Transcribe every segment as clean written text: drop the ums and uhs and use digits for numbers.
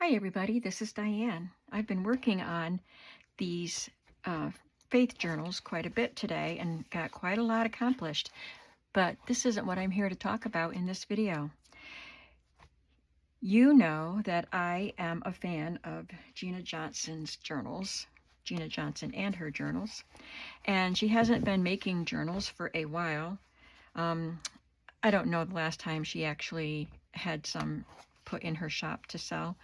Hi everybody, this is Diane. I've been working on these faith journals quite a bit today and got quite a lot accomplished, but this isn't what I'm here to talk about in this video. You know that I am a fan of Gina Johnson's journals, Gina Johnson and her journals, and she hasn't been making journals for a while. I don't know the last time she actually had some put in her shop to sell.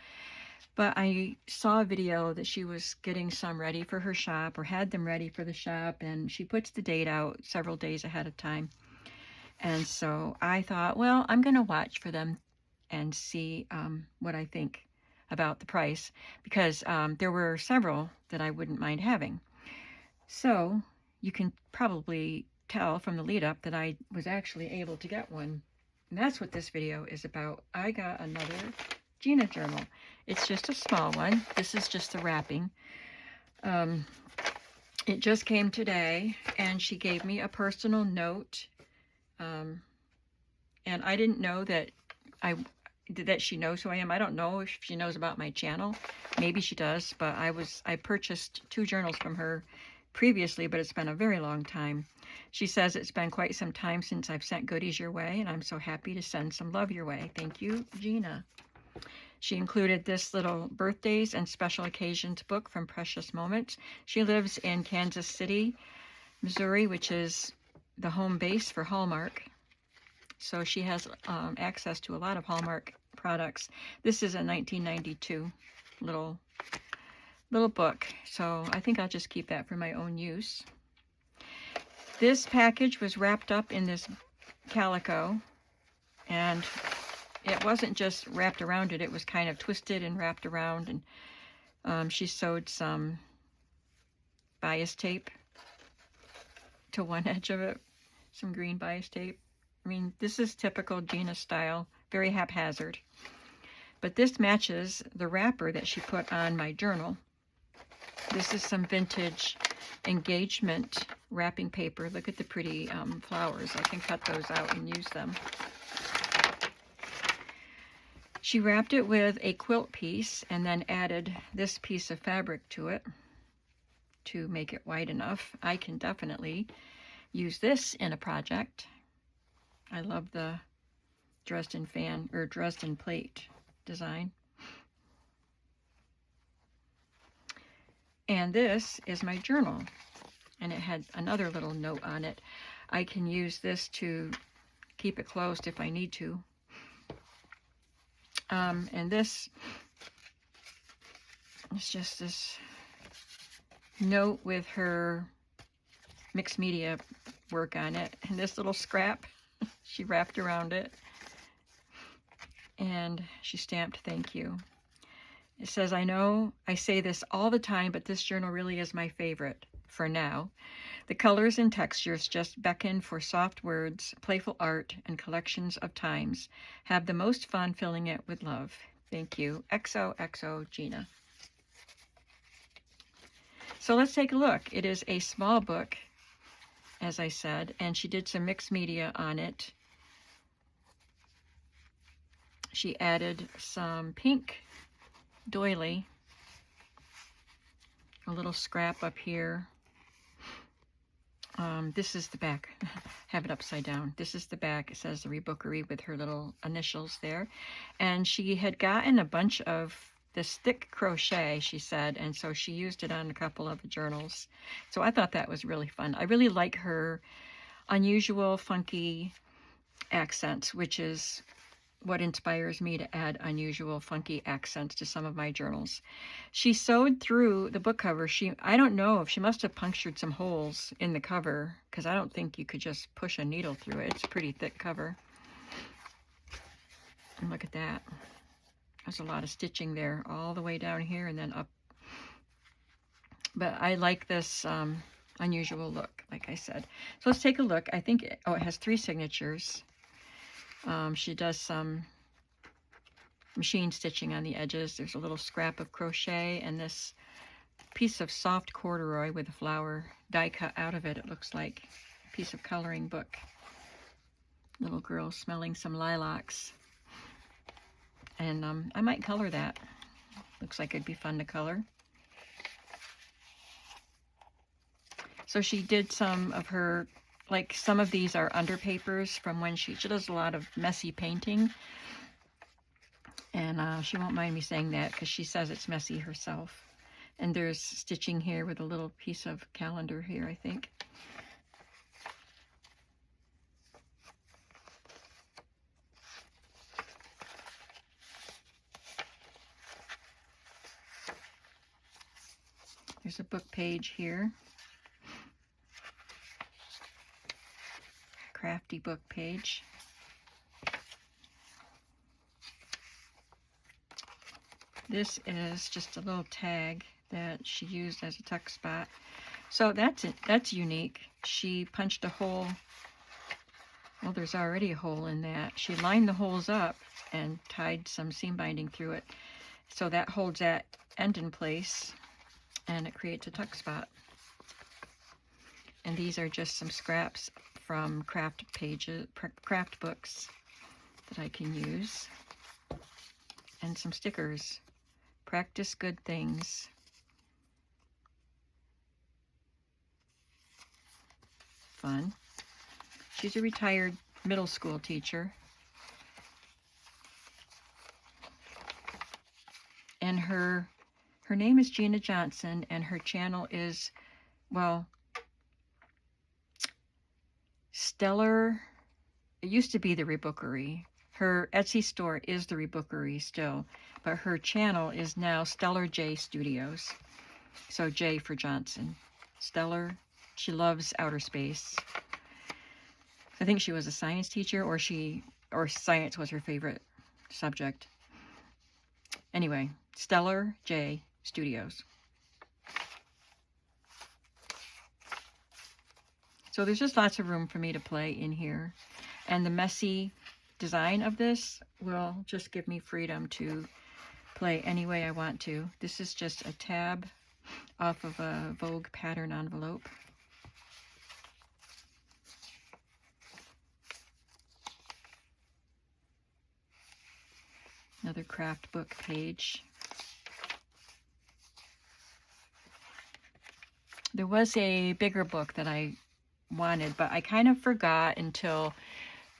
But I saw a video that she was getting some ready for her shop or had them ready for the shop, and she puts the date out several days ahead of time. And so I thought, well, I'm going to watch for them and see what I think about the price, because there were several that I wouldn't mind having. So you can probably tell from the lead up that I was actually able to get one. And that's what this video is about. I got another Gina journal. It's just a small one. This is just the wrapping. It just came today, and she gave me a personal note. And I didn't know that she knows who I am. I don't know if she knows about my channel. Maybe she does, but I purchased 2 journals from her previously, but it's been a very long time. She says it's been quite some time since I've sent goodies your way, and I'm so happy to send some love your way. Thank you, Gina. She included this little birthdays and special occasions book from Precious Moments. She lives in Kansas City, Missouri, which is the home base for Hallmark. So she has access to a lot of Hallmark products. This is a 1992 little book, so I think I'll just keep that for my own use. This package was wrapped up in this calico, and it wasn't just wrapped around it, it was kind of twisted and wrapped around, and she sewed some bias tape to one edge of it, some green bias tape. I mean, this is typical Gina style, very haphazard. But this matches the wrapper that she put on my journal. This is some vintage engagement wrapping paper. Look at the pretty flowers. I can cut those out and use them. She wrapped it with a quilt piece and then added this piece of fabric to it to make it wide enough. I can definitely use this in a project. I love the Dresden fan or Dresden plate design. And this is my journal, and it had another little note on it. I can use this to keep it closed if I need to. And this is just this note with her mixed media work on it, and this little scrap she wrapped around it, and she stamped "thank you." It says, "I know I say this all the time, but this journal really is my favorite for now. The colors and textures just beckon for soft words, playful art, and collections of times. Have the most fun filling it with love. Thank you. XOXO Gina." So let's take a look. It is a small book, as I said, and she did some mixed media on it. She added some pink doily, a little scrap up here. This is the back. Have it upside down. This is the back. It says the Rebookery with her little initials there. And she had gotten a bunch of this thick crochet, she said, and so she used it on a couple of the journals. So I thought that was really fun. I really like her unusual, funky accents, which is what inspires me to add unusual, funky accents to some of my journals. She sewed through the book cover. I don't know if she must have punctured some holes in the cover, because I don't think you could just push a needle through it. It's a pretty thick cover. And look at that. There's a lot of stitching there, all the way down here and then up. But I like this unusual look, like I said. So let's take a look. I think, it has 3 signatures. She does some machine stitching on the edges. There's a little scrap of crochet and this piece of soft corduroy with a flower die cut out of it. It looks like a piece of coloring book. Little girl smelling some lilacs. And I might color that. Looks like it'd be fun to color. So she did some of her, like some of these are underpapers from when she does a lot of messy painting. And she won't mind me saying that because she says it's messy herself. And there's stitching here with a little piece of calendar here, I think. There's a book page here. Crafty book page. This is just a little tag that she used as a tuck spot. So that's it. That's unique. She punched a hole. Well, there's already a hole in that. She lined the holes up and tied some seam binding through it. So that holds that end in place and it creates a tuck spot. And these are just some scraps from craft pages, craft books that I can use. And some stickers. Practice good things. Fun. She's a retired middle school teacher. And her name is Gina Johnson, and her channel is, well, Stellar. It used to be the Rebookery. Her Etsy store is the Rebookery still, but her channel is now Stellar J Studios. So J for Johnson. Stellar. She loves outer space. I think she was a science teacher, or science was her favorite subject. Anyway, Stellar J Studios. So there's just lots of room for me to play in here. And the messy design of this will just give me freedom to play any way I want to. This is just a tab off of a Vogue pattern envelope. Another craft book page. There was a bigger book that I wanted, but I kind of forgot until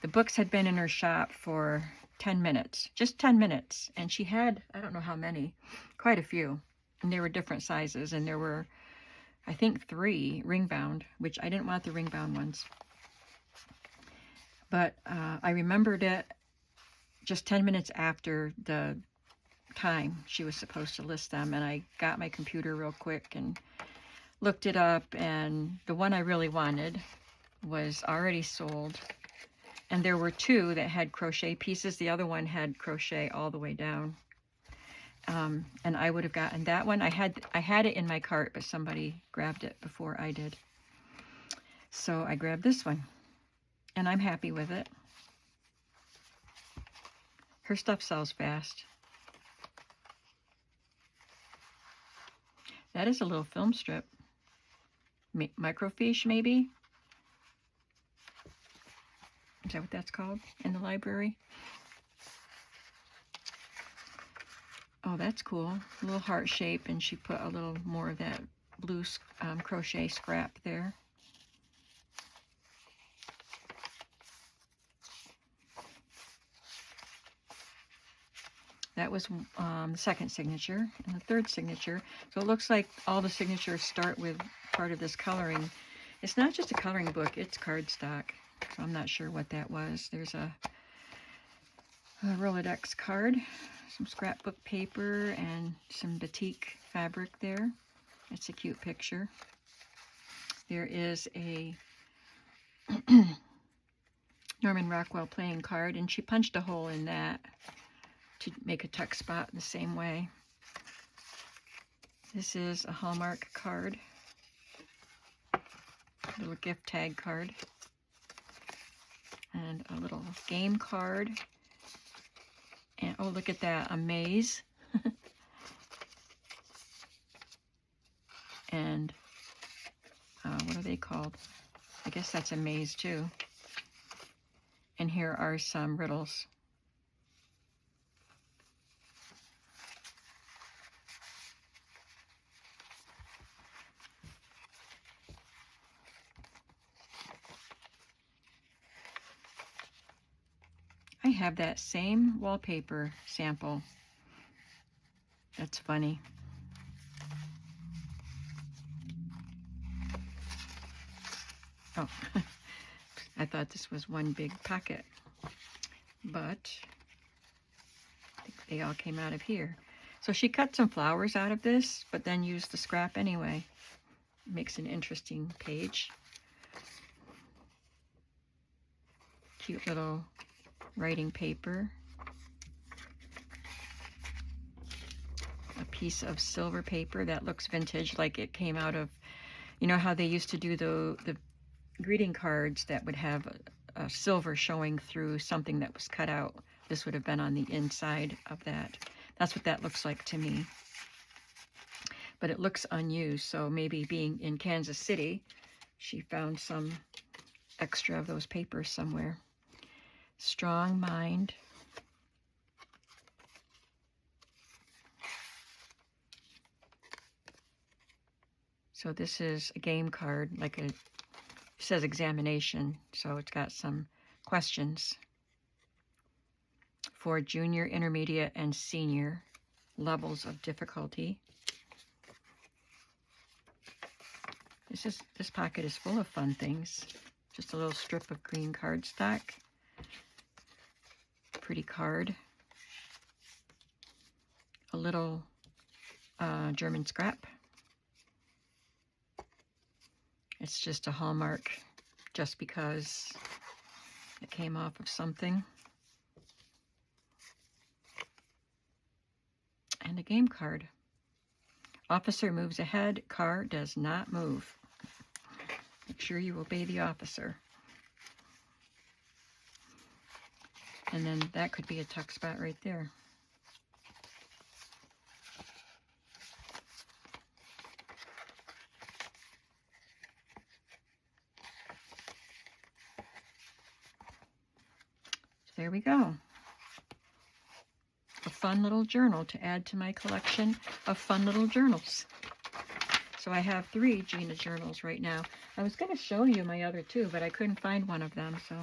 the books had been in her shop for 10 minutes, just 10 minutes. And she had, I don't know how many, quite a few. And they were different sizes. And there were, I think, 3 ring bound, which I didn't want the ring bound ones. But I remembered it just 10 minutes after the time she was supposed to list them. And I got my computer real quick and looked it up. And the one I really wanted was already sold. And there were 2 that had crochet pieces. The other one had crochet all the way down. And I would have gotten that one. I had it in my cart, but somebody grabbed it before I did. So I grabbed this one. And I'm happy with it. Her stuff sells fast. That is a little film strip. Microfiche, maybe? Is that what that's called in the library? Oh, that's cool. A little heart shape, and she put a little more of that blue crochet scrap there. That was the second signature. And the third signature, so it looks like all the signatures start with part of this coloring. It's not just a coloring book, it's cardstock. So I'm not sure what that was. There's a Rolodex card, some scrapbook paper, and some batik fabric there. It's a cute picture. There is a Norman Rockwell playing card, and she punched a hole in that to make a tuck spot the same way. This is a Hallmark card, little gift tag card, and a little game card. And oh, look at that, a maze. And what are they called? I guess that's a maze too. And here are some riddles. have that same wallpaper sample. That's funny. Oh, I thought this was one big packet, but I think they all came out of here. So she cut some flowers out of this, but then used the scrap anyway. Makes an interesting page. Cute little writing paper. A piece of silver paper that looks vintage, like it came out of, you know how they used to do the greeting cards that would have a silver showing through something that was cut out. This would have been on the inside of that. That's what that looks like to me. But it looks unused, so maybe being in Kansas City, she found some extra of those papers somewhere. Strong mind. So this is a game card, like it says examination, so it's got some questions for junior, intermediate, and senior levels of difficulty. This pocket is full of fun things. Just a little strip of green cardstock. Pretty card. A little German scrap. It's just a Hallmark, just because it came off of something. And a game card. Officer moves ahead, car does not move. Make sure you obey the officer. And then that could be a tuck spot right there. There we go. A fun little journal to add to my collection of fun little journals. So I have 3 Gina journals right now. I was going to show you my other 2, but I couldn't find one of them, so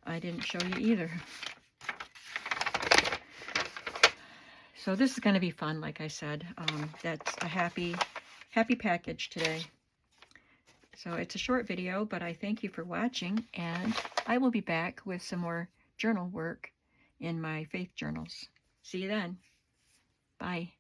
I didn't show you either. So this is going to be fun, like I said. That's a happy package today. So it's a short video, but I thank you for watching, and I will be back with some more journal work in my faith journals. See you then. Bye.